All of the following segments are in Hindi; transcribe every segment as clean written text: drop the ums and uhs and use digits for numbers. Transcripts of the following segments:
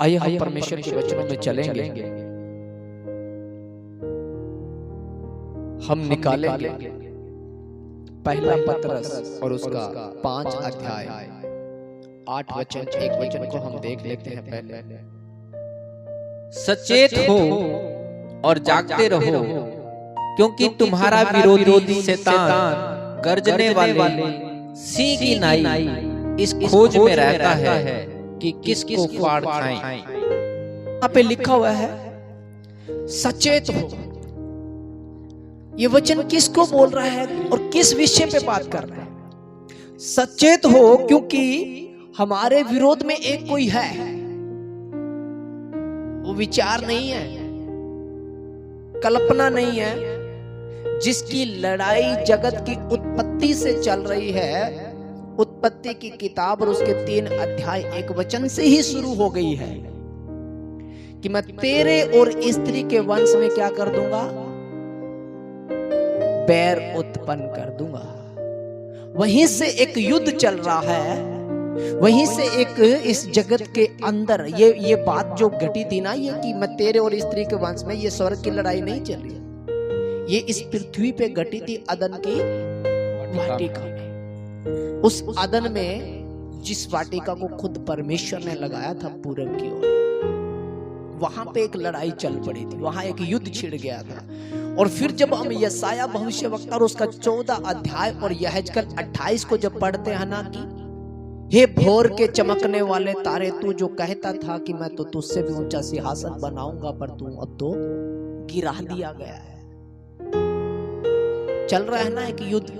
आइए हम परमेश्वर के वचनों में चलेंगे। हम निकालेंगे पहला पतरस और उसका 5 अध्याय 8 वचन। एक वचन को हम देख लेते हैं पहले। सचेत हो और जागते रहो, क्योंकि तुम्हारा विरोधी शैतान गरजने वाले सिंह की नाई इस खोज में रहता है कि किसको फाड़ खाएं। यहाँ पे लिखा हुआ है सचेत हो। ये वचन किसको बोल रहा है और किस विषय पे बात कर रहा है? सचेत हो क्योंकि हमारे विरोध में एक कोई है। वो विचार नहीं है, कल्पना नहीं है, जिसकी लड़ाई जगत की उत्पत्ति से चल रही है। उत्पत्ति की किताब और उसके 3 अध्याय 1 वचन से ही शुरू हो गई है कि मैं तेरे और स्त्री के वंश में क्या कर दूंगा? बैर उत्पन्न कर दूंगा। वहीं से एक युद्ध चल रहा है, वहीं से एक इस जगत के अंदर ये बात जो घटी थी ना, ये कि मैं तेरे और स्त्री के वंश में, ये स्वर्ग की लड़ाई नहीं चल रही, ये इस पृथ्वी पे घटी थी अदन की वाटिका में। उस अदन में जिस वाटिका को खुद परमेश्वर ने लगाया था पूरब की ओर, वहां पे एक लड़ाई चल पड़ी थी, वहां एक युद्ध छिड़ गया था। और फिर जब हम यशायाह भविष्यवक्ता और उसका 14 अध्याय और यहेजकेल 28 को जब पढ़ते हैं ना, कि हे भोर के चमकने वाले तारे, तू जो कहता था कि मैं तो तुझसे भी ऊंचा सिंहासन बनाऊंगा, पर तू अब तो गिरा दिया गया है। चल रहा है ना एक युद्ध।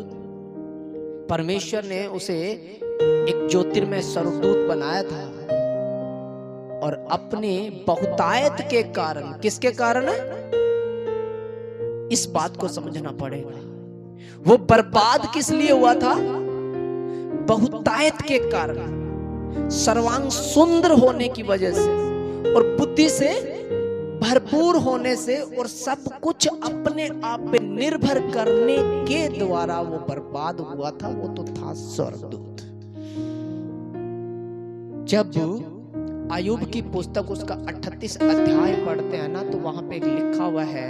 परमेश्वर ने उसे एक ज्योतिर्मय स्वर्गदूत बनाया था और अपने बहुतायत के कारण, किसके कारण है? इस बात को समझना पड़ेगा। वो बर्बाद किस लिए हुआ था? बहुतायत के कारण, सर्वांग सुंदर होने की वजह से और बुद्धि से भरपूर होने से और सब कुछ अपने आप पे निर्भर करने के द्वारा वो बर्बाद हुआ था। वो तो था स्वर्गदूत। जब आयुब की पुस्तक उसका 38 अध्याय पढ़ते हैं ना, तो वहां पे लिखा हुआ है,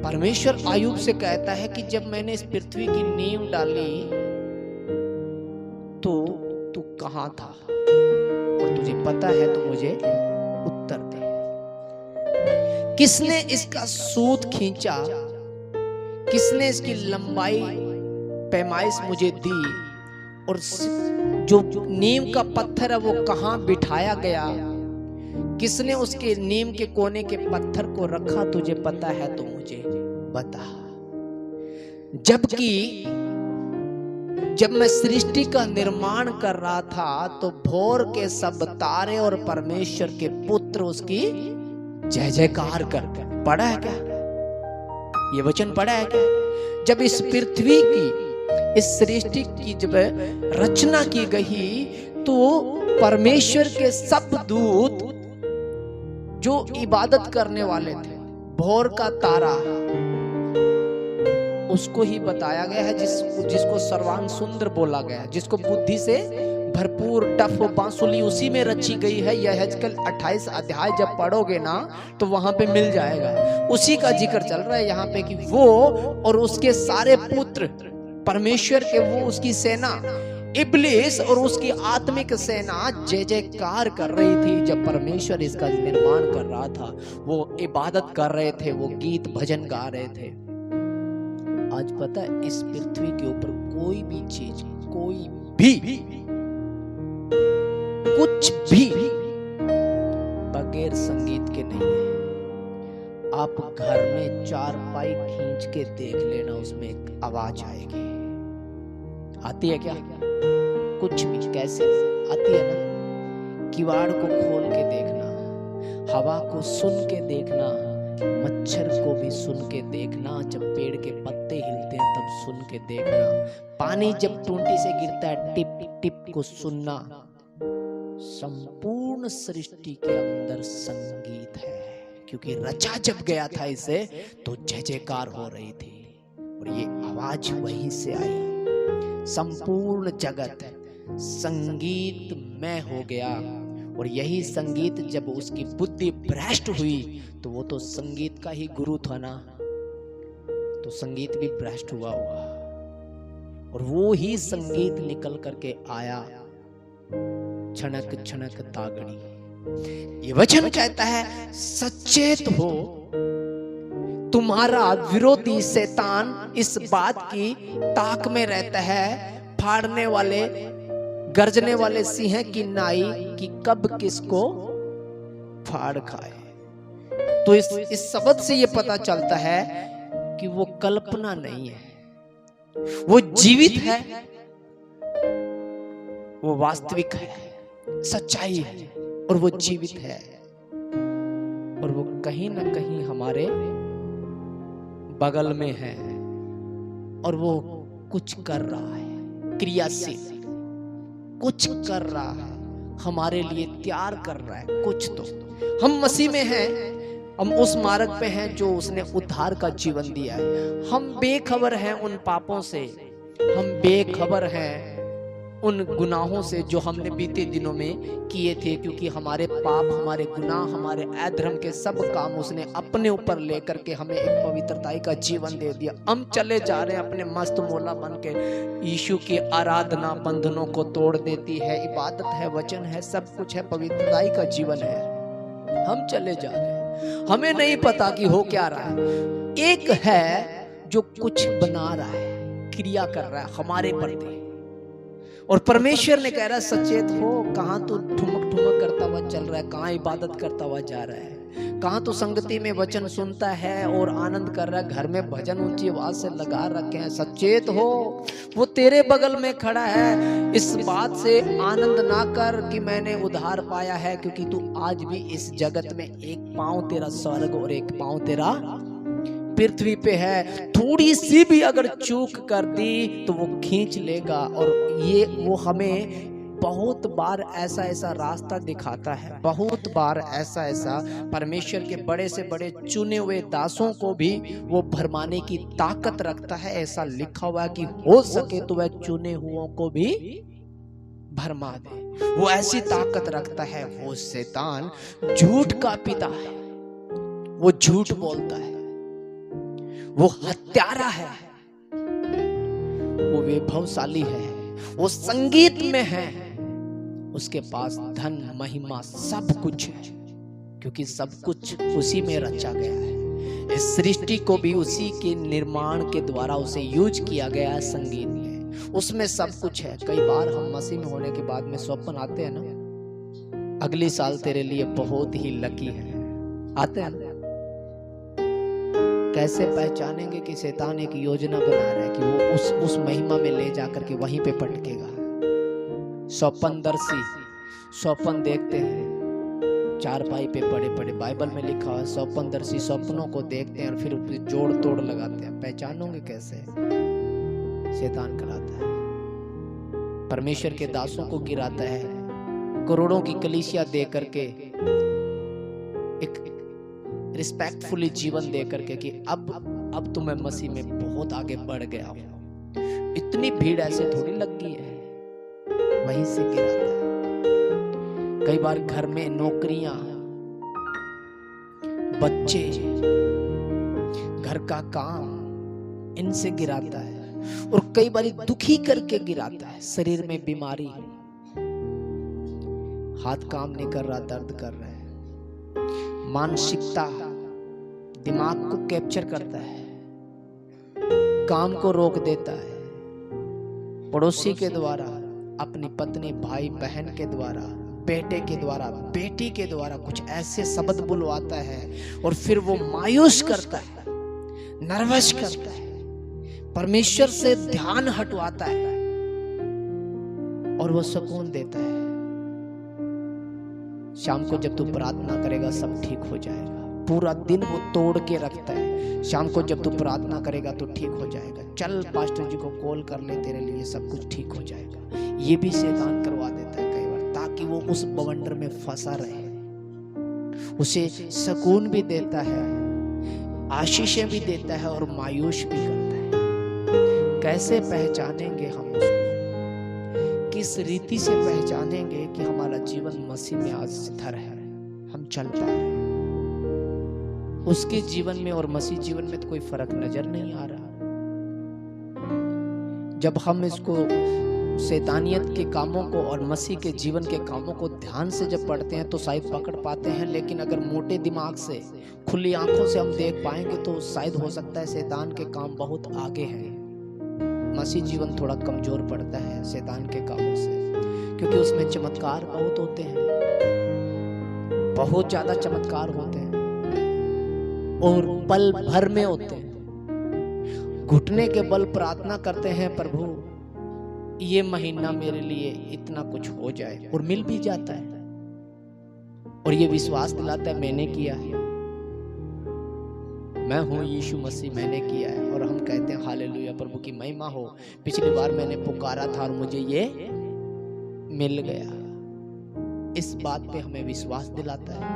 परमेश्वर आयुब से कहता है कि जब मैंने इस पृथ्वी की नींव डाली तो तू कहां था, और तुझे पता है तो मुझे उत्तर दे। किसने इसका सूत खींचा, किसने इसकी लंबाई पैमाइश मुझे दी, और जो नीम का पत्थर है वो कहां बिठाया गया, किसने उसके नीम के कोने के पत्थर को रखा, तुझे पता है तो मुझे बता। जबकि जब मैं सृष्टि का निर्माण कर रहा था तो भोर के सब तारे और परमेश्वर के पुत्र उसकी जय जयकार कर। पढ़ा है क्या ये वचन? पढ़ा है क्या? जब इस पृथ्वी की, इस सृष्टि की जब रचना की गई तो परमेश्वर के सब दूत जो इबादत करने वाले थे, भोर का तारा उसको ही बताया गया है, जिसको सर्वांग सुंदर बोला गया, जिसको बुद्धि से भरपूर टफ बांसुली उसी में रची गई है। यहेजकेल 28 अध्याय जब पढ़ोगे ना तो वहां पे मिल जाएगा, उसी का जिक्र चल रहा है यहाँ पे कि वो और उसके सारे पुत्र परमेश्वर के, वो उसकी सेना इब्लिस और उसकी आत्मिक सेना जय जयकार कर रही थी। जब परमेश्वर इसका निर्माण कर रहा था, वो इबादत कर रहे थे, वो गीत भजन गा रहे थे। आज पता है इस पृथ्वी के ऊपर कोई भी चीज, कोई भी, कुछ भी बगैर संगीत के नहीं है। आप घर में चारपाई खींच के देख लेना, उसमें एक आवाज आएगी। आती है क्या? कुछ भी कैसे आती है ना? किवाड़ को खोल के देखना, हवा को सुन के देखना, मच्छर को भी सुन के देखना, जब पेड़ के पत्ते हिलते हैं तब सुन के देखना, पानी जब टूंटी से गिरता है टिप टिप को सुनना। संपूर्ण सृष्टि के अंदर संगीत है, क्योंकि रचा जब गया था इसे तो जय जयकार हो रही थी और ये आवाज वहीं से आई। संपूर्ण जगत संगीत में हो गया और यही संगीत जब उसकी बुद्धि भ्रष्ट हुई तो वो तो संगीत का ही गुरु था ना, तो संगीत भी भ्रष्ट हुआ होगा। और वो ही संगीत निकल करके आया, छनक छनक तागड़ी। ये वचन कहता है सचेत हो, तुम्हारा विरोधी शैतान इस बात की ताक में रहता है, फाड़ने वाले गर्जने वाले सिंह की नाई कि कब किसको फाड़ खाए। तो इस शब्द से ये पता चलता है कि वो कल्पना नहीं है, वो जीवित है, वो वास्तविक है, सच्चाई है और वो जीवित है और वो कहीं ना कहीं हमारे बगल में है और वो कुछ कर रहा है, क्रियाशील कुछ कर रहा है, हमारे लिए तैयार कर रहा है कुछ। तो हम मसीह में हैं, हम उस मार्ग पे हैं जो उसने उद्धार का जीवन दिया है। हम बेखबर हैं उन पापों से, हम बेखबर हैं उन गुनाहों से जो हमने बीते दिनों में किए थे, क्योंकि हमारे पाप, हमारे गुनाह, हमारे अधर्म के सब काम उसने अपने ऊपर लेकर के हमें एक पवित्रताई का जीवन दे दिया। हम चले जा रहे हैं अपने मस्त मौला बन के। यीशु की आराधना बंधनों को तोड़ देती है, इबादत है, वचन है, सब कुछ है, पवित्रताई का जीवन है। हम चले जा रहे हैं, हमें नहीं पता कि हो क्या रहा है। एक है जो कुछ बना रहा है, क्रिया कर रहा है हमारे प्रति, और परमेश्वर ने कह रहा है सचेत हो, कहां तू ठुमक ठुमक करता हुआ चल रहा है, कहां इबादत करता हुआ जा रहा है, कहां तू संगति में वचन सुनता है और आनंद कर रहा है, घर में भजन ऊंची आवाज से लगा रखे हैं। सचेत हो, वो तेरे बगल में खड़ा है। इस बात से आनंद ना कर कि मैंने उद्धार पाया है, क्योंकि तू आज भी इस जगत में एक पांव तेरा स्वर्ग और एक पांव तेरा पृथ्वी पे है। थोड़ी सी भी अगर चूक कर दी तो वो खींच लेगा। और ये वो हमें बहुत बार ऐसा ऐसा रास्ता दिखाता है, बहुत बार ऐसा ऐसा परमेश्वर के बड़े से बड़े चुने हुए दासों को भी वो भरमाने की ताकत रखता है। ऐसा लिखा हुआ है कि हो सके तो वह चुने हुओं को भी भरमा दे, वो ऐसी ताकत रखता है। वो शैतान झूठ का पिता है, वो झूठ बोलता है, वो हत्यारा है, वो वैभवशाली है, वो संगीत में है, उसके पास धन महिमा सब कुछ है, क्योंकि सब कुछ उसी में रचा गया है। इस सृष्टि को भी उसी के निर्माण के द्वारा उसे यूज किया गया है। संगीत में उसमें सब कुछ है। कई बार हम मसीह में होने के बाद में स्वप्न आते हैं ना, अगले साल तेरे लिए बहुत ही लकी है, आते हैं। कैसे पहचानेंगे कि शैतान एक योजना बना रहा है कि वो उस महिमा में ले जाकर के वहीं पे पटकेगा। स्वप्नदर्शी स्वप्न देखते हैं, चारपाई पे बड़े बड़े बाइबल में लिखा है स्वप्नदर्शी स्वप्नों को देखते हैं और फिर जोड़ तोड़ लगाते हैं। पहचानोगे कैसे? शैतान कराता है, परमेश्वर के दासों को गिराता है, करोड़ों की कलीसिया दे करके एक रिस्पेक्टफुली जीवन दे करके कि अब तो मैं मसीह में बहुत आगे बढ़ गया हूं। इतनी भीड़ ऐसे थोड़ी लग गई है, वहीं से गिराता है। कई बार घर में नौकरियां, बच्चे, घर का काम, इनसे गिराता है। और कई बार दुखी करके गिराता है। शरीर में बीमारी, हाथ काम नहीं कर रहा, दर्द कर रहा है, मानसिकता दिमाग को कैप्चर करता है, काम को रोक देता है, पड़ोसी के द्वारा, अपनी पत्नी, भाई बहन के द्वारा, बेटे के द्वारा, बेटी के द्वारा कुछ ऐसे शब्द बुलवाता है और फिर वो मायूस करता है, नर्वस करता है, परमेश्वर से ध्यान हटवाता है और वो सुकून देता है। शाम को जब तू प्रार्थना करेगा सब ठीक हो जाएगा। पूरा दिन वो तोड़ के रखता है, शाम को जब तू प्रार्थना करेगा तो ठीक हो जाएगा। चल पास्टर जी को कॉल कर ले, तेरे लिए सब कुछ ठीक हो जाएगा। ये भी शैतान करवा देता है कई बार, ताकि वो उस बवंडर में फंसा रहे। उसे सुकून भी देता है, आशीषें भी देता है और मायूस भी करता है। कैसे पहचानेंगे हम उसको कि किस रीति से पहचानेंगे कि हमारा जीवन मसीह में आज स्थिर है, हम चल पा रहे हैं। उसके जीवन में और मसीह जीवन में तो कोई फर्क नजर नहीं आ रहा। जब हम इसको शैतानियत के कामों को और मसीह के जीवन के कामों को ध्यान से जब पढ़ते हैं तो शायद पकड़ पाते हैं, लेकिन अगर मोटे दिमाग से खुली आंखों से हम देख पाएंगे तो शायद हो सकता है शैतान के काम बहुत आगे हैं। मसीह जीवन थोड़ा कमजोर पड़ता है शैतान के कामों से, क्योंकि उसमें चमत्कार बहुत होते हैं, बहुत ज्यादा चमत्कार होते हैं और पल भर में होते हैं। घुटने के बल प्रार्थना करते हैं, प्रभु ये महीना मेरे लिए इतना कुछ हो जाए, और मिल भी जाता है। और ये विश्वास दिलाता है मैंने किया है, मैं हूं यीशु मसीह, मैंने किया है। और हम कहते हैं हालेलुया, प्रभु की महिमा हो, पिछली बार मैंने पुकारा था और मुझे ये मिल गया। इस बात पे हमें विश्वास दिलाता है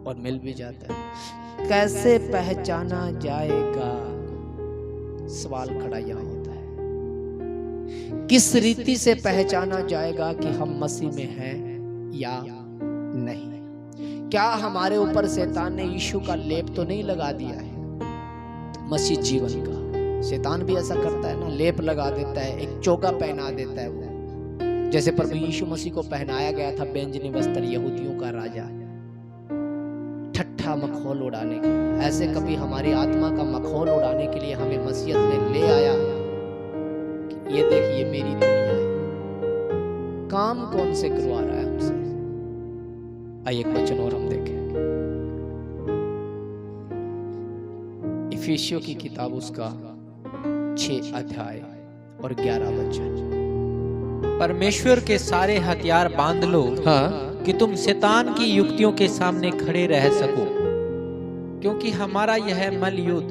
और मिल भी जाता है। कैसे पहचाना जाएगा, सवाल खड़ा यहाँ होता है। किस रीति से पहचाना जाएगा कि हम मसीह में हैं या नहीं? क्या हमारे ऊपर शैतान ने यीशु का लेप तो नहीं लगा दिया है मसीह जीवन का? शैतान भी ऐसा करता है ना, लेप लगा देता है, एक चोगा पहना देता है वो। जैसे प्रभु यीशु मसीह को पहनाया गया था बैंजनी वस्त्र यहूदियों का राजा, ठट्ठा मखौल उड़ाने के लिए। ऐसे कभी हमारी आत्मा का मखौल उड़ाने के लिए हमें मसीहत में ले आया कि ये देखिए मेरी दुनिया है। काम कौन से करवा रहा है हमसे? आइए एक वचन और हम देखें, इफिसियों की किताब उसका 6 अध्याय और 11 वचन। परमेश्वर के सारे हथियार बांध लो, हाँ, कि तुम शैतान की युक्तियों के सामने खड़े रह सको, क्योंकि हमारा यह मल युद्ध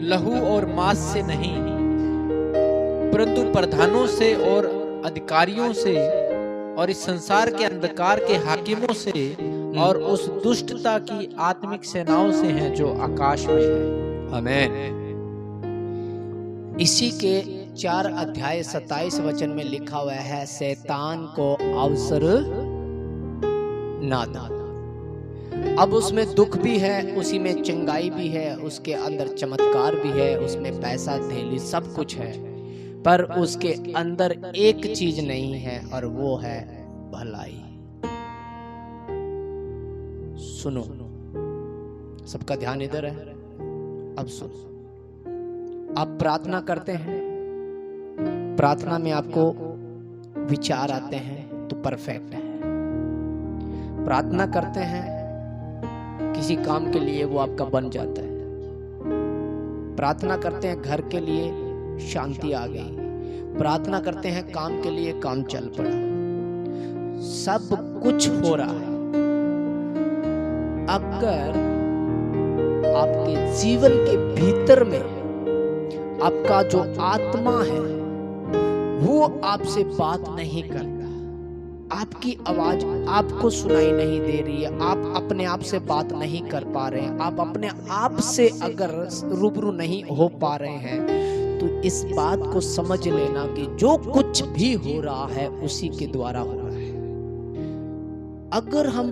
लहू और मांस से नहीं, परंतु प्रधानों से और अधिकारियों से और इस संसार के अंधकार के हाकिमों से और उस दुष्टता की आत्मिक सेनाओं से है जो आकाश में है। आमीन। इसी के 4 अध्याय 27 वचन में लिखा हुआ है, शैतान को अवसर ना दो। अब उसमें दुख भी है, उसी में चंगाई भी है, उसके अंदर चमत्कार भी है, उसमें पैसा धेली सब कुछ है, पर उसके अंदर एक चीज नहीं है और वो है भलाई। सुनो, सबका ध्यान इधर है। अब सुनो, आप प्रार्थना करते हैं, प्रार्थना में आपको विचार आते हैं तो परफेक्ट है। प्रार्थना करते हैं किसी काम के लिए, वो आपका बन जाता है। प्रार्थना करते हैं घर के लिए, शांति आ गई। प्रार्थना करते हैं काम के लिए, काम चल पड़ा। सब कुछ हो रहा है। अगर आपके जीवन के भीतर में आपका जो आत्मा है वो आपसे बात नहीं करता, आपकी आवाज आपको सुनाई नहीं दे रही है, आप अपने आप से बात नहीं कर पा रहे हैं, आप अपने आप से अगर रूबरू नहीं हो पा रहे हैं, तो इस बात को समझ लेना कि जो कुछ भी हो रहा है उसी के द्वारा हो रहा है। अगर हम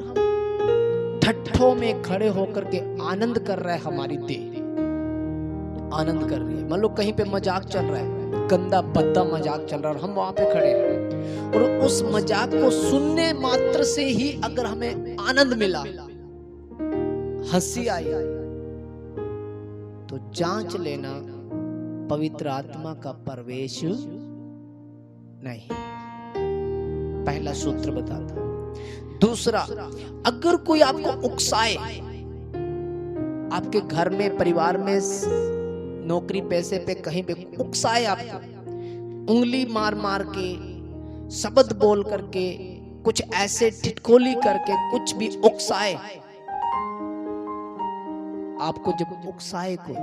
ठट्ठों में खड़े होकर के आनंद कर रहे हैं, हमारी देह आनंद कर रही है, मान लो कहीं पे मजाक चल रहा है, गंदा भद्दा मजाक चल रहा है और हम वहां पे खड़े हैं, और उस मजाक को सुनने मात्र से ही अगर हमें आनंद मिला, हंसी आई, तो जांच लेना पवित्र आत्मा का प्रवेश नहीं। पहला सूत्र बताता। दूसरा, अगर कोई आपको उकसाए, आपके घर में, परिवार में, नौकरी पैसे पे कहीं पे उकसाए, आपको उंगली मार मार के, शब्द बोल करके, कुछ ऐसे ठिठकोली करके कुछ भी उकसाए आपको, जब उकसाए कोई,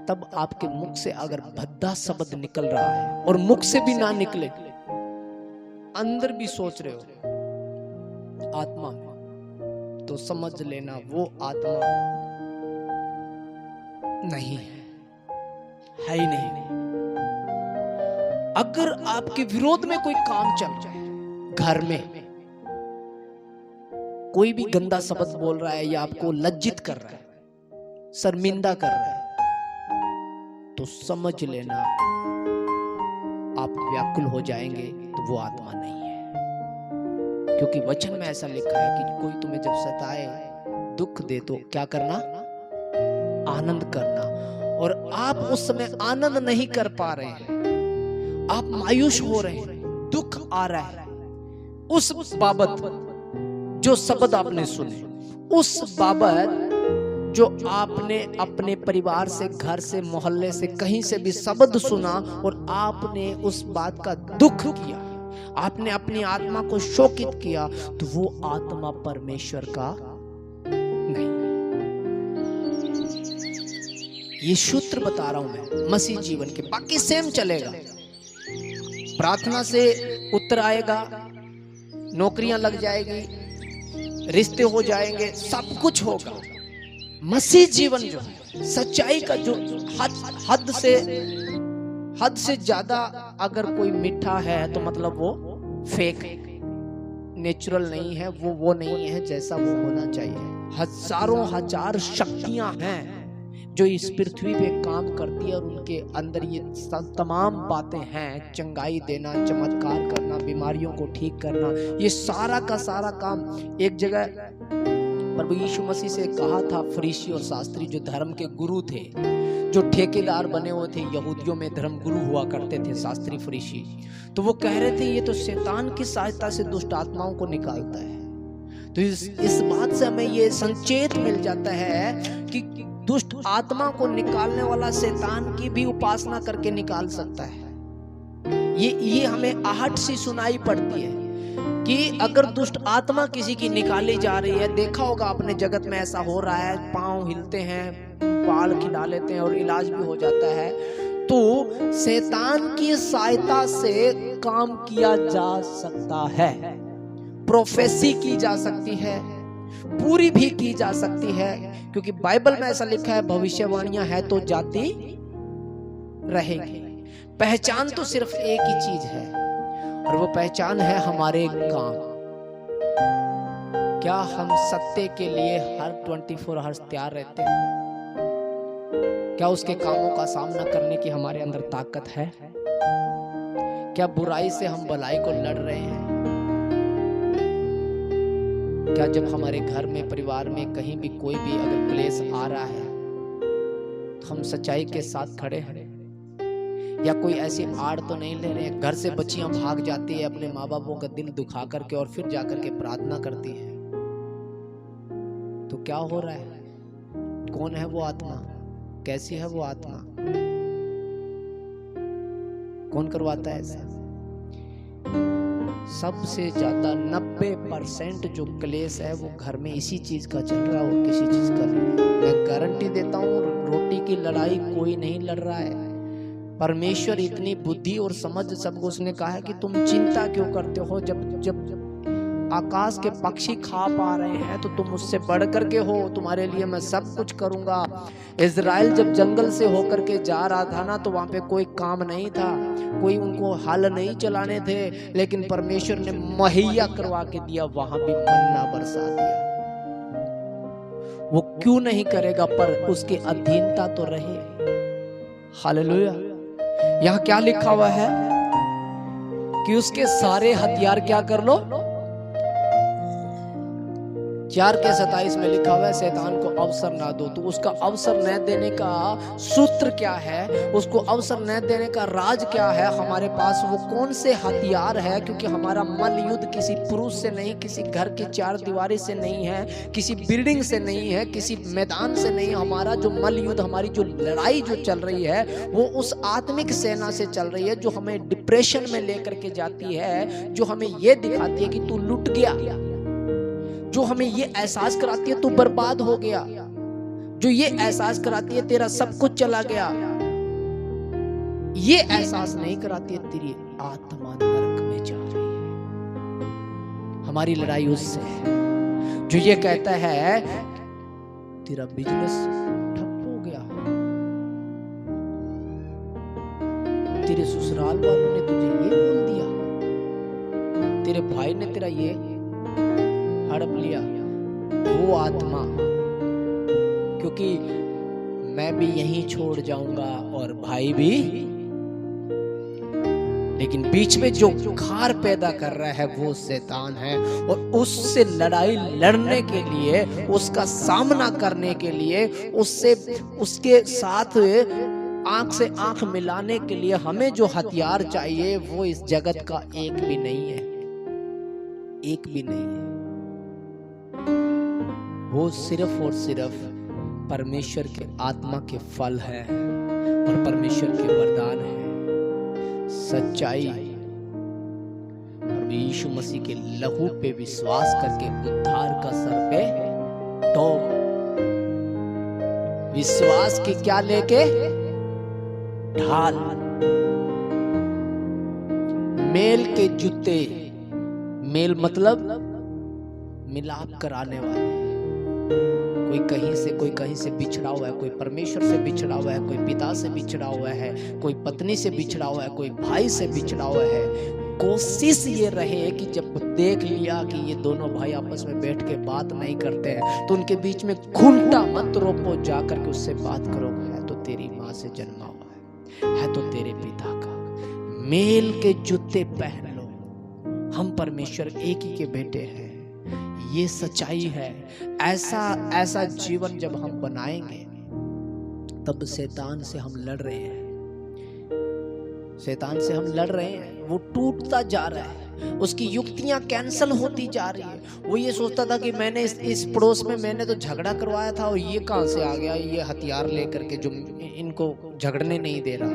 तब आपके मुख से अगर भद्दा शब्द निकल रहा है और मुख से भी ना निकले, अंदर भी सोच रहे हो आत्मा में, तो समझ लेना वो आत्मा नहीं है ही नहीं। अगर आपके विरोध में कोई काम चल जाए, घर में कोई भी गंदा शब्द बोल रहा है या आपको लज्जित कर रहा है, शर्मिंदा कर रहा है, तो समझ लेना आप व्याकुल हो जाएंगे, तो वो आत्मा नहीं है। क्योंकि वचन में ऐसा लिखा है कि कोई तुम्हें जब सताए, दुख दे, तो क्या करना? आनंद करना। और आप उस समय आनंद नहीं कर पा रहे हैं, आप मायूस हो रहे हैं, दुख आ रहा है उस बाबत जो शब्द आपने सुने, उस बाबत जो आपने अपने परिवार से, घर से, मोहल्ले से, कहीं से भी शब्द सुना और आपने उस बात का दुख किया, आपने अपनी आत्मा को शोकित किया, तो वो आत्मा परमेश्वर का नहीं। ये सूत्र बता रहा हूं मैं मसीह जीवन के, बाकी सेम चलेगा। प्रार्थना से उत्तर आएगा, नौकरियां लग जाएगी, रिश्ते हो जाएंगे, सब कुछ होगा। मसीह जीवन जो है, सच्चाई का जो हद से ज्यादा अगर कोई मीठा है तो मतलब वो फेक है, नेचुरल नहीं है, वो नहीं है जैसा वो होना चाहिए। हजारों हजार शक्तियां हैं जो इस पृथ्वी पे काम करती है और उनके अंदर ये तमाम बातें हैं, चंगाई देना, चमत्कार करना, बीमारियों को ठीक करना, ये सारा का सारा काम एक जगह प्रभु यीशु मसीह से कहा था। फरीसी और शास्त्री जो धर्म के गुरु थे, जो ठेकेदार बने हुए थे, यहूदियों में धर्म गुरु हुआ करते थे शास्त्री फरीसी, तो वो कह रहे थे ये तो शैतान की सहायता से दुष्ट आत्माओं को निकालता है। तो इस बात से हमें ये संचेत मिल जाता है कि दुष्ट आत्मा को निकालने वाला शैतान की भी उपासना करके निकाल सकता है। ये हमें आहट सी सुनाई पड़ती है कि अगर दुष्ट आत्मा किसी की निकाली जा रही है, देखा होगा अपने जगत में ऐसा हो रहा है, पांव हिलते हैं, बाल खिला लेते हैं और इलाज भी हो जाता है, तो शैतान की सहायता से काम किया जा सकता है। प्रोफेसी की जा सकती है, पूरी भी की जा सकती है, क्योंकि बाइबल में ऐसा लिखा है भविष्यवाणियां है तो जाती रहेगी। पहचान तो सिर्फ एक ही चीज है और वो पहचान है हमारे काम। क्या हम सत्य के लिए हर 24 आवर्स तैयार रहते हैं? क्या उसके कामों का सामना करने की हमारे अंदर ताकत है? क्या बुराई से हम भलाई को लड़ रहे हैं? क्या जब हमारे घर में, परिवार में, कहीं भी कोई भी अगर क्लेश आ रहा है तो हम सच्चाई के साथ खड़े हैं? या कोई ऐसी आड़ तो नहीं ले रहे हैं? घर से बच्चियां भाग जाती है अपने माँ बापों का दिल दुखा करके और फिर जाकर के प्रार्थना करती है, तो क्या हो रहा है? कौन है वो आत्मा? कैसी है वो आत्मा? कौन करवाता है ऐसा? सबसे ज्यादा 90% जो क्लेश है वो घर में इसी चीज का चल रहा है और किसी चीज का नहीं। मैं गारंटी देता हूँ, रोटी की लड़ाई कोई नहीं लड़ रहा है। परमेश्वर इतनी बुद्धि और समझ सबको उसने कहा है कि तुम चिंता क्यों करते हो? जब आकाश के पक्षी खा पा रहे हैं तो तुम मुझसे बढ़ करके हो, तुम्हारे लिए मैं सब कुछ करूंगा। इज़राइल जब जंगल से होकर के जा रहा था ना, तो वहां पे कोई काम नहीं था, कोई उनको हल नहीं चलाने थे, लेकिन परमेश्वर ने मुहैया करवा के दिया, वहां भी मन्ना बरसा दिया। वो क्यों नहीं करेगा, पर उसके अधीनता तो रहे। हालेलुया। यहाँ क्या लिखा हुआ है कि उसके सारे हथियार क्या कर लो। 4:27 में लिखा हुआ है शैतान को अवसर ना दो। तो उसका अवसर न देने का सूत्र क्या है, उसको अवसर न देने का राज क्या है हमारे पास, वो कौन से हथियार है? क्योंकि हमारा मल युद्ध किसी पुरुष से नहीं, किसी घर की 4 दीवारी से नहीं है, किसी बिल्डिंग से नहीं है, किसी मैदान से नहीं। हमारा जो मल युद्ध, हमारी जो लड़ाई जो चल रही है, वो उस आत्मिक सेना से चल रही है जो हमें डिप्रेशन में लेकर के जाती है, जो हमें ये दिखाती है कि तू लुट गया, जो हमें ये एहसास कराती है तू बर्बाद हो गया, जो ये एहसास कराती है तेरा सब कुछ चला गया। ये एहसास नहीं कराती है तेरी आत्मा नरक में जा रही है। हमारी लड़ाई उससे है जो ये कहता है तेरा बिजनेस ठप हो गया, तेरे ससुराल वालों ने तुझे ये बोल दिया, तेरे भाई ने तेरा ये हड़प लिया, वो आत्मा, क्योंकि मैं भी यहीं छोड़ जाऊंगा और भाई भी, लेकिन बीच में जो खार पैदा कर रहा है वो शैतान है। और उससे लड़ाई लड़ने के लिए, उसका सामना करने के लिए, उसके साथ आंख से आंख मिलाने के लिए हमें जो हथियार चाहिए वो इस जगत का एक भी नहीं है, एक भी नहीं है। वो सिर्फ और सिर्फ परमेश्वर के आत्मा के फल है और परमेश्वर के वरदान है। सच्चाई और यीशु मसीह के लहू पे विश्वास करके उद्धार का सर पे टोप, विश्वास की क्या लेके ढाल, मेल के जूते, मेल मतलब मिलाप कराने वाले। कोई कहीं से बिछड़ा हुआ है, कोई परमेश्वर से बिछड़ा हुआ है, कोई पिता से बिछड़ा हुआ है, कोई पत्नी से बिछड़ा हुआ है, कोई भाई से बिछड़ा हुआ है। कोशिश ये रहे कि जब देख लिया कि ये दोनों भाई आपस में बैठ के बात नहीं करते हैं तो उनके बीच में खूंटा मत रोपो, जाकर के उससे बात करो। है तो तेरी माँ से जन्मा हुआ है तो तेरे पिता का, मेल के जूते पहन लो। हम परमेश्वर एक ही के बेटे हैं, ये सच्चाई है। ऐसा जीवन जब हम बनाएंगे तब शैतान से हम लड़ रहे हैं, शैतान से हम लड़ रहे हैं। वो टूटता जा रहा है, उसकी युक्तियां कैंसल होती जा रही है। वो ये सोचता था कि मैंने इस पड़ोस में मैंने तो झगड़ा करवाया था और ये कहां से आ गया, ये हथियार लेकर के जो इनको झगड़ने नहीं दे रहा।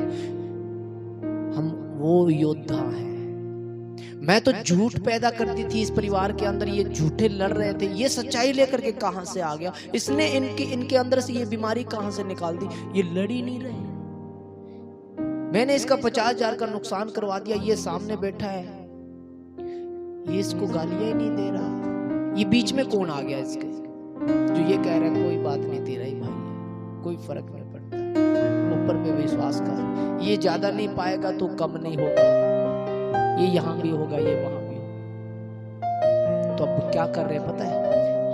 हम वो योद्धा हैं। मैं तो झूठ पैदा कर दी थी इस परिवार के अंदर, ये झूठे लड़ रहे थे, ये सच्चाई लेकर के कहां से आ गया, इसने इनके अंदर से ये बीमारी कहां से निकाल दी, ये लड़ ही नहीं रहे। मैंने इसका 50,000 का नुकसान करवा दिया, ये सामने बैठा है, ये इसको गालियां ही नहीं दे रहा। ये बीच में कौन आ गया इसके, जो ये कह रहा है कोई बात नहीं, तेरा ही भाई है, कोई फर्क नहीं पड़ता। ऊपर पे विश्वास कर, ये ज्यादा नहीं पाएगा तो कम नहीं होगा, ये यहाँ भी होगा, ये वहां भी होगा। तो अब क्या कर रहे हैं पता है,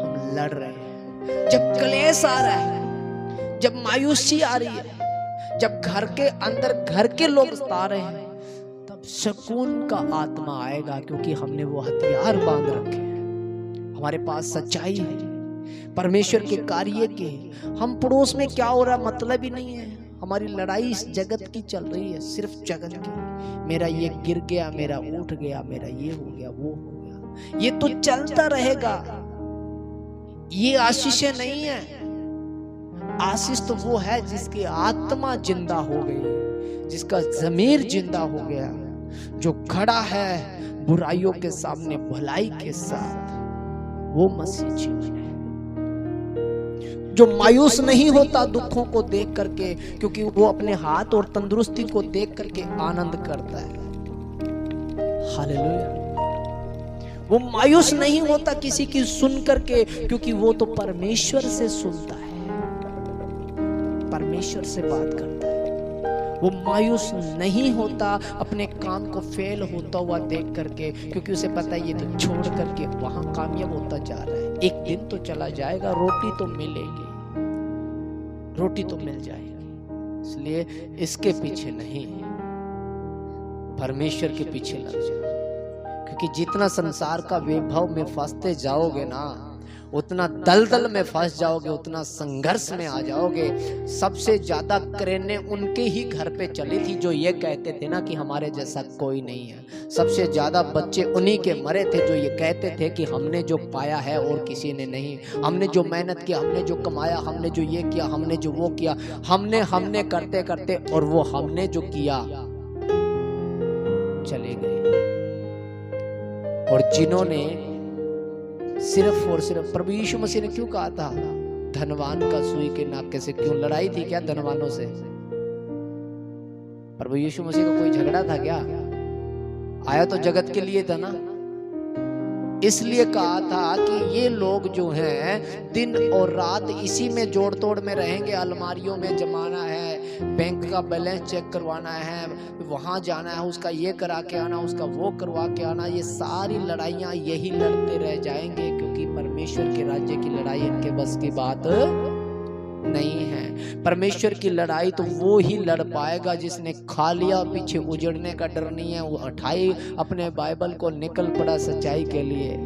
हम लड़ रहे हैं। जब क्लेश आ रहा है, जब मायूसी आ रही है, जब घर के अंदर घर के लोग सता रहे हैं, तब सुकून का आत्मा आएगा, क्योंकि हमने वो हथियार बांध रखे हैं। हमारे पास सच्चाई है, परमेश्वर के कार्य के। हम पड़ोस में क्या हो रहा मतलब ही नहीं है। हमारी लड़ाई इस जगत की चल रही है, सिर्फ जगत की। मेरा ये गिर गया, मेरा उठ गया, मेरा ये हो गया, वो हो गया, ये तो चलता रहेगा। ये आशीषें नहीं है। आशीष तो वो है जिसकी आत्मा जिंदा हो गई, जिसका जमीर जिंदा हो गया, जो खड़ा है बुराइयों के सामने भलाई के साथ। वो मसीह जीवन है, जो मायूस नहीं होता दुखों को देख करके, क्योंकि वो अपने हाथ और तंदुरुस्ती को देख करके आनंद करता है। हालेलुया। वो मायूस नहीं होता किसी की सुन करके, क्योंकि वो तो परमेश्वर से सुनता है, परमेश्वर से बात करता है। वो मायूस नहीं होता अपने काम को फेल होता हुआ देख करके, क्योंकि उसे पता है ये तो छोड़ करके वहां कामयाब होता जा रहा है। एक दिन तो चला जाएगा, रोटी तो मिलेगी, रोटी तो मिल जाएगी। इसलिए इसके पीछे नहीं, परमेश्वर के पीछे लग जाओ। क्योंकि जितना संसार का वैभव में फंसते जाओगे ना, उतना दलदल में फंस जाओगे, उतना संघर्ष में आ जाओगे। सबसे ज्यादा क्रेने उनके ही घर पे चली थी जो ये कहते थे ना कि हमारे जैसा कोई नहीं है। सबसे ज्यादा बच्चे उन्हीं के मरे थे जो ये कहते थे कि हमने जो पाया है और किसी ने नहीं, हमने जो मेहनत किया, हमने जो कमाया, हमने जो ये किया, हमने जो वो किया, हमने करते करते, और वो हमने जो किया चले गए। और जिन्होंने सिर्फ और सिर्फ, प्रभु यीशु मसीह ने क्यों कहा था धनवान का सुई के नाके से, क्यों लड़ाई थी क्या धनवानों से? प्रभु यीशु मसीह का कोई झगड़ा था क्या? आया तो जगत के लिए था ना, इसलिए कहा था कि ये लोग जो हैं दिन और रात इसी में जोड़ तोड़ में रहेंगे। अलमारियों में जमाना है, बैंक का बैलेंस चेक करवाना है, वहां जाना है, उसका ये करा के आना, उसका वो करवा के आना। ये सारी लड़ाइयां यही लड़ते रह जाएंगे, क्योंकि परमेश्वर के राज्य की लड़ाई इनके बस की बात नहीं है। परमेश्वर की लड़ाई तो वो ही लड़ पाएगा जिसने खा लिया, पीछे उजड़ने का डर नहीं है। वो उठाई अपने बाइबल को, निकल पड़ा सच्चाई के लिए।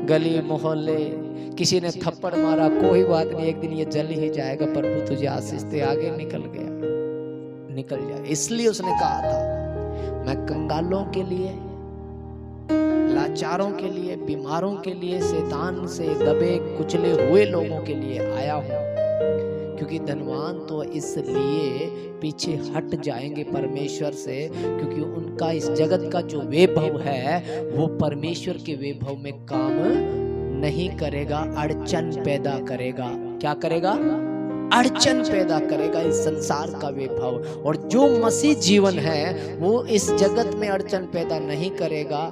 गली मोहल्ले किसी ने थप्पड़ मारा, कोई बात नहीं, एक दिन ये जल ही जाएगा, प्रभु तुझे आशीष दे। आगे निकल गया, निकल जाए। इसलिए उसने कहा था मैं कंगालों के लिए, लाचारों के लिए, बीमारों के लिए, शैतान से दबे कुचले हुए लोगों के लिए आया हूं। क्योंकि धनवान तो इसलिए पीछे हट जाएंगे परमेश्वर से, क्योंकि उनका इस जगत का जो वैभव है वो परमेश्वर के वैभव में काम नहीं करेगा, अड़चन पैदा करेगा। क्या करेगा? अड़चन पैदा करेगा इस संसार का वैभव। और जो मसीह जीवन है वो इस जगत में अड़चन पैदा नहीं करेगा,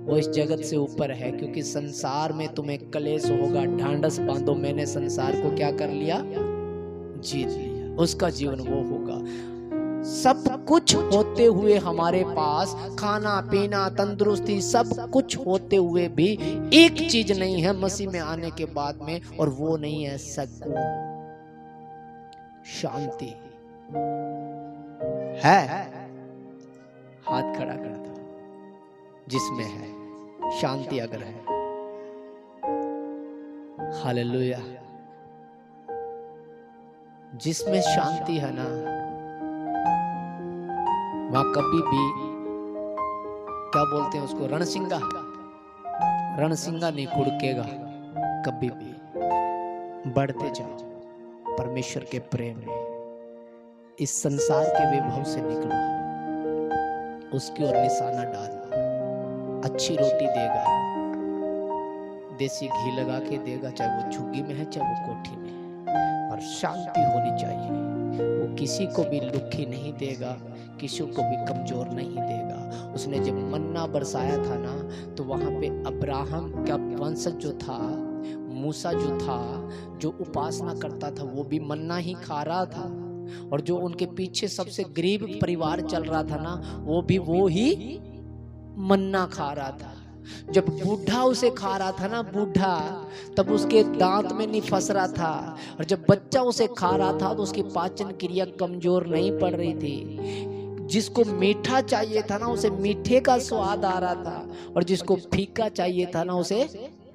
वो इस जगत से ऊपर है। क्योंकि संसार में तुम्हें क्लेश होगा, ढांढस बांधो, मैंने संसार को क्या कर लिया? जीत लिया। उसका जीवन वो होगा। सब कुछ होते हुए हमारे पास, खाना पीना तंदुरुस्ती सब कुछ होते हुए भी एक चीज नहीं है मसीह में आने के बाद में, और वो नहीं है सुकून, शांति है। हाथ खड़ा कर दो जिसमें है शांति, अगर है। हालेलुया। जिसमें शांति है ना, वहां कभी भी, क्या बोलते हैं उसको, रणसिंगा, रणसिंगा नहीं खुड़केगा कभी भी। बढ़ते जाओ परमेश्वर के प्रेम में। इस संसार के वैभव से निकलो, उसकी ओर निशाना डालो। अच्छी रोटी देगा, देसी घी लगा के देगा, चाहे वो झुग्गी में है चाहे वो कोठी में है, पर शांति होनी चाहिए। वो किसी को भी दुखी नहीं देगा, किसी को भी कमजोर नहीं देगा। उसने जब मन्ना बरसाया था ना, तो वहां पे अब्राहम का वंशज जो था, मूसा जो था, जो उपासना करता था, वो भी मन्ना ही खा रहा था। और जो उनके पीछे सबसे गरीब परिवार चल रहा था ना, वो भी वो ही मन्ना खा रहा था। जब बूढ़ा उसे खा रहा था ना, बूढ़ा, तब उसके दांत में नहीं फंस रहा था। और जब बच्चा उसे खा रहा था तो उसकी पाचन क्रिया कमजोर नहीं पड़ रही थी। जिसको मीठा चाहिए था ना, उसे मीठे का स्वाद आ रहा था, और जिसको फीका चाहिए था ना, उसे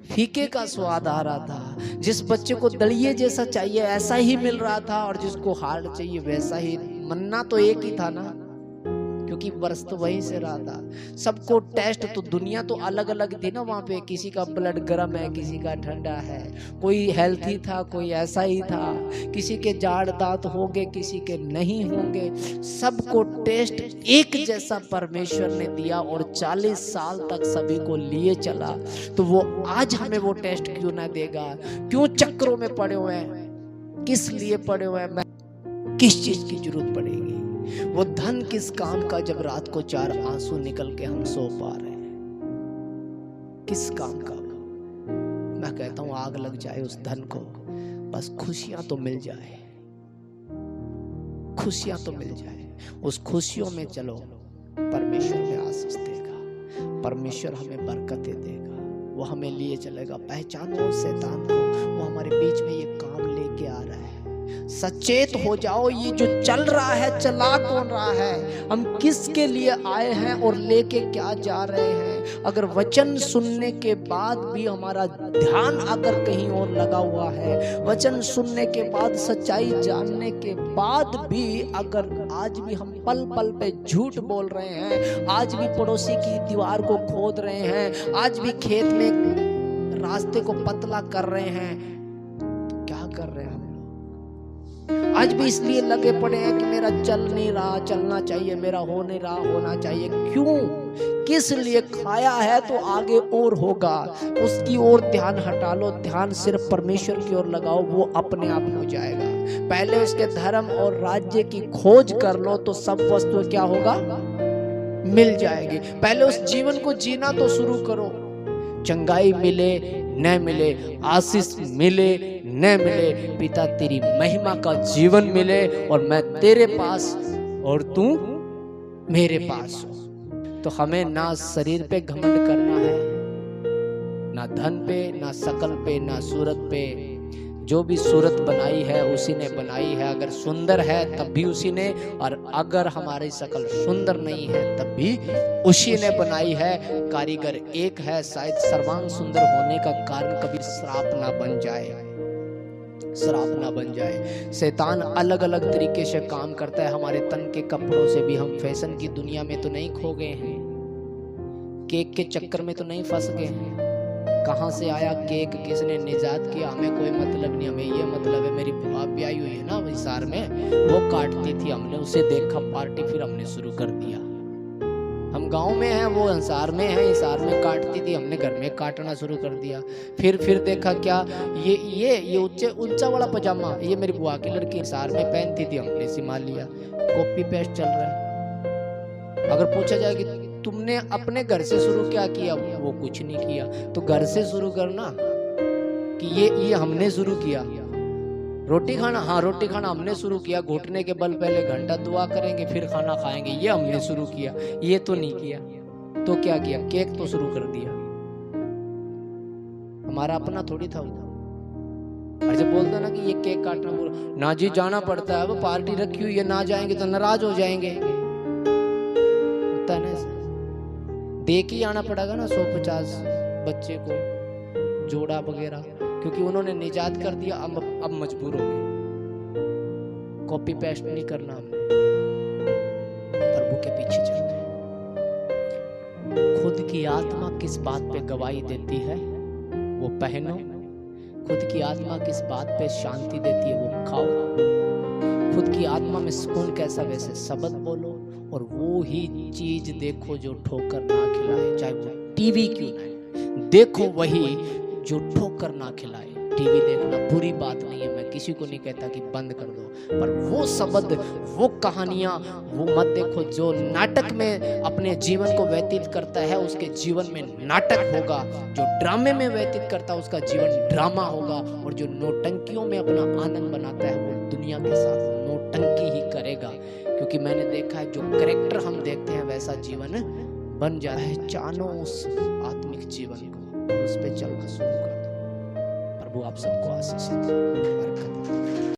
फीके का स्वाद आ रहा था। जिस बच्चे को दलिये जैसा चाहिए ऐसा ही मिल रहा था, और जिसको हार्ड चाहिए वैसा ही। मन्ना तो एक ही था ना, क्योंकि वर्ष तो वहीं से रहा था। सबको टेस्ट तो, दुनिया तो अलग अलग थी ना वहाँ पे। किसी का ब्लड गर्म है, किसी का ठंडा है, कोई हेल्थी था, कोई ऐसा ही था, किसी के जाड़ दांत होंगे, किसी के नहीं होंगे। सबको टेस्ट एक जैसा परमेश्वर ने दिया, और 40 साल तक सभी को लिए चला। तो वो आज हमें वो टेस्ट क्यों ना देगा? क्यों चक्रों में पड़े हुए हैं? किस लिए पड़े हुए हैं? किस चीज की जरूरत पड़ेगी? वो धन किस काम का जब रात को 4 आंसू निकल के हम सो पा रहे हैं? किस काम का? मैं कहता हूं आग लग जाए उस धन को, बस खुशियां तो मिल जाए, खुशियां तो मिल जाए। उस खुशियों में चलो, परमेश्वर में आशीष देगा, परमेश्वर हमें बरकतें देगा, वो हमें लिए चलेगा। पहचानो शैतान को, वो हमारे बीच में ये काम लेके आ रहा है। सचेत हो जाओ, ये जो चल रहा है चला कौन रहा है, हम किसके लिए आए हैं और लेके क्या जा रहे हैं। अगर वचन सुनने के बाद भी हमारा ध्यान अगर कहीं और लगा हुआ है, वचन सुनने के बाद, सच्चाई जानने के बाद भी अगर आज भी हम पल पल पे झूठ बोल रहे हैं, आज भी पड़ोसी की दीवार को खोद रहे हैं, आज भी खेत में रास्ते को पतला कर रहे हैं, क्या कर रहे हैं? आज भी इसलिए लगे पड़े हैं कि मेरा चल नहीं रहा, चलना चाहिए, मेरा हो नहीं रहा, होना चाहिए। क्यों? किस लिए? खाया है तो आगे और होगा, उसकी ओर ध्यान हटा लो, ध्यान सिर्फ परमेश्वर की ओर लगाओ, वो अपने आप हो जाएगा। पहले उसके धर्म और राज्य की खोज कर लो, तो सब वस्तु क्या होगा? मिल जाएगी। पहले उस जीवन को जीना तो शुरू करो। चंगाई मिले न मिले, आशीष मिले न मिले, पिता तेरी महिमा का जीवन मिले और मैं तेरे पास और तू मेरे पास हो। तो हमें ना शरीर पे घमंड करना है, ना धन पे, ना शकल पे, ना सूरत पे। जो भी सूरत बनाई है उसी ने बनाई है। अगर सुंदर है तब भी उसी ने, और अगर हमारी शकल सुंदर नहीं है तब भी उसी ने बनाई है। कारीगर एक है। शायद सर्वांग सुंदर होने का कारण कभी श्राप ना बन जाए, श्राप ना बन जाए। शैतान अलग अलग तरीके से काम करता है। हमारे तन के कपड़ों से भी हम फैशन की दुनिया में तो नहीं खो गए हैं, केक के चक्कर में तो नहीं फंस गए हैं। कहाँ से आया केक, किसने निजात किया, हमें कोई मतलब नहीं। हमें ये मतलब है, मेरी बुआ ब्याही हुई है ना हिसार में, वो काटती थी, हमने उसे देखा पार्टी, फिर हमने शुरू कर दिया। हम गांव में हैं, वो हिसार में है, हिसार में काटती थी, हमने घर में काटना शुरू कर दिया। फिर देखा क्या, ये ऊंचा वाला पजामा ये मेरी बुआ की लड़की हिसार में पहनती थी, हमने सिमा लिया। कॉपी पेस्ट चल रहा है। अगर पूछा जाए कि तुमने अपने घर से शुरू क्या किया, वो कुछ नहीं किया। तो घर से शुरू करना कि ये हमने शुरू किया। रोटी खाना, हाँ रोटी खाना हमने शुरू किया। घुटने के बल पहले घंटा दुआ करेंगे फिर खाना खाएंगे, ये हमने शुरू किया। ये तो नहीं किया। तो क्या किया, केक तो शुरू कर दिया। हमारा अपना थोड़ी था वो। और जब बोलता ना कि ये केक काटना, बोलो ना जी जाना पड़ता है, वो पार्टी रखी हुई है, ना जाएंगे तो नाराज हो जाएंगे। होता है ना, दे के आना पड़ेगा ना 150 बच्चे को जोड़ा वगैरह, क्योंकि उन्होंने निजात कर दिया। अब मजबूर हो गए। कॉपी पेस्ट नहीं करना, हमने प्रभु के पीछे चलना है। खुद की आत्मा किस बात पे गवाही देती है वो पहनो। खुद की आत्मा किस बात पे शांति देती है वो खाओ। खुद की आत्मा में सुकून कैसा, वैसे शब्द बोलो। और वो ही चीज देखो जो ठोकर ना खिलाए, चाहे वो टीवी क्यों ना है, देखो वही जो ठोकर ना खिलाए। टीवी देखना बुरी बात नहीं है, मैं किसी को नहीं कहता कि बंद कर दो, पर वो शब्द, वो कहानियां वो मत देखो। जो नाटक में अपने जीवन को व्यतीत करता है उसके जीवन में नाटक होगा। जो ड्रामे में व्यतीत करता है उसका जीवन ड्रामा होगा। और जो नौटंकियों में अपना आनंद बनाता है वो दुनिया के साथ नौटंकी ही करेगा। क्योंकि मैंने देखा है, जो कैरेक्टर हम देखते हैं वैसा जीवन बन जाता है। जानो उस आत्मिक जीवन को और उस पे चलना शुरू कर दो। प्रभु आप सबको आशीष दे, बरकत दे।